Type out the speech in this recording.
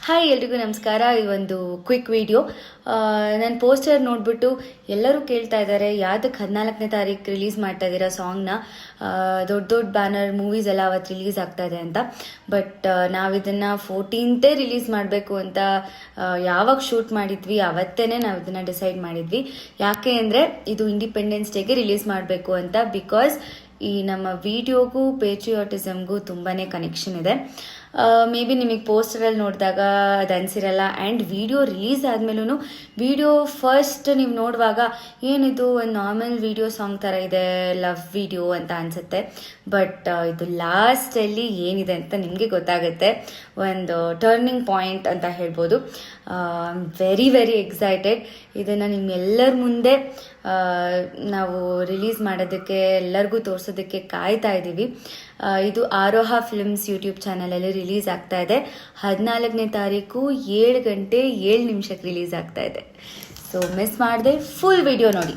Hi ಎಲ್ರಿಗೂ ನಮಸ್ಕಾರ. ಈ ಒಂದು ಕ್ವಿಕ್ ವಿಡಿಯೋ. ನನ್ನ ಪೋಸ್ಟರ್ ನೋಡಿಬಿಟ್ಟು ಎಲ್ಲರೂ ಕೇಳ್ತಾ ಇದ್ದಾರೆ, ಯಾವುದಕ್ಕೆ 14ನೇ ತಾರೀಕು ರಿಲೀಸ್ ಮಾಡ್ತಾ ಇದ್ದೀರಾ ಸಾಂಗ್ನ, ದೊಡ್ಡ ದೊಡ್ಡ ಬ್ಯಾನರ್ ಮೂವೀಸ್ ಎಲ್ಲ ಅವತ್ತು ರಿಲೀಸ್ ಆಗ್ತಾ ಇದೆ ಅಂತ. ಬಟ್ ನಾವಿದನ್ನು 14ನೇ ರಿಲೀಸ್ ಮಾಡಬೇಕು ಅಂತ ಯಾವಾಗ ಶೂಟ್ ಮಾಡಿದ್ವಿ ಅವತ್ತೇ ನಾವು ಇದನ್ನು ಡಿಸೈಡ್ ಮಾಡಿದ್ವಿ. ಯಾಕೆ ಅಂದರೆ ಇದು ಇಂಡಿಪೆಂಡೆನ್ಸ್ ಡೇಗೆ ರಿಲೀಸ್ ಮಾಡಬೇಕು ಅಂತ. ಬಿಕಾಸ್ ಈ ನಮ್ಮ ವಿಡಿಯೋಗೂ ಪೇಟ್ರಿಯಾಟಿಸಮ್ಗೂ ತುಂಬಾ ಕನೆಕ್ಷನ್ ಇದೆ. ಮೇ ಬಿ ನಿಮಗೆ ಪೋಸ್ಟರಲ್ಲಿ ನೋಡಿದಾಗ ಅದು ಅನಿಸಿರಲ್ಲ. ಆ್ಯಂಡ್ ವಿಡಿಯೋ ರಿಲೀಸ್ ಆದಮೇಲೂ ವಿಡಿಯೋ ಫಸ್ಟ್ ನೀವು ನೋಡುವಾಗ ಏನಿದು ಒಂದು ನಾರ್ಮಲ್ ವಿಡಿಯೋ ಸಾಂಗ್ ಥರ ಇದೆ, ಲವ್ ವಿಡಿಯೋ ಅಂತ ಅನಿಸುತ್ತೆ. ಬಟ್ ಇದು ಲಾಸ್ಟಲ್ಲಿ ಏನಿದೆ ಅಂತ ನಿಮಗೆ ಗೊತ್ತಾಗುತ್ತೆ. ಒಂದು ಟರ್ನಿಂಗ್ ಪಾಯಿಂಟ್ ಅಂತ ಹೇಳ್ಬೋದು. Very very excited. ಇದನ್ನು ನಿಮ್ಮೆಲ್ಲರ ಮುಂದೆ ನಾವು ರಿಲೀಸ್ ಮಾಡೋದಕ್ಕೆ, ಎಲ್ಲರಿಗೂ ತೋರಿಸೋದಕ್ಕೆ ಕಾಯ್ತಾ ಇದ್ದೀವಿ. ಇದು ಆರೋಹ ಫಿಲ್ಮ್ಸ್ ಯೂಟ್ಯೂಬ್ ಚಾನಲಲ್ಲಿ ರಿಲೀಸ್ ಆಗ್ತಾ ಇದೆ. 14ನೇ ತಾರೀಕು 7 ಗಂಟೆ 7 ನಿಮಿಷಕ್ಕೆ ರಿಲೀಸ್ ಆಗ್ತಾ ಇದೆ. ಸೊ ಮಿಸ್ ಮಾಡದೆ ಫುಲ್ ವಿಡಿಯೋ ನೋಡಿ.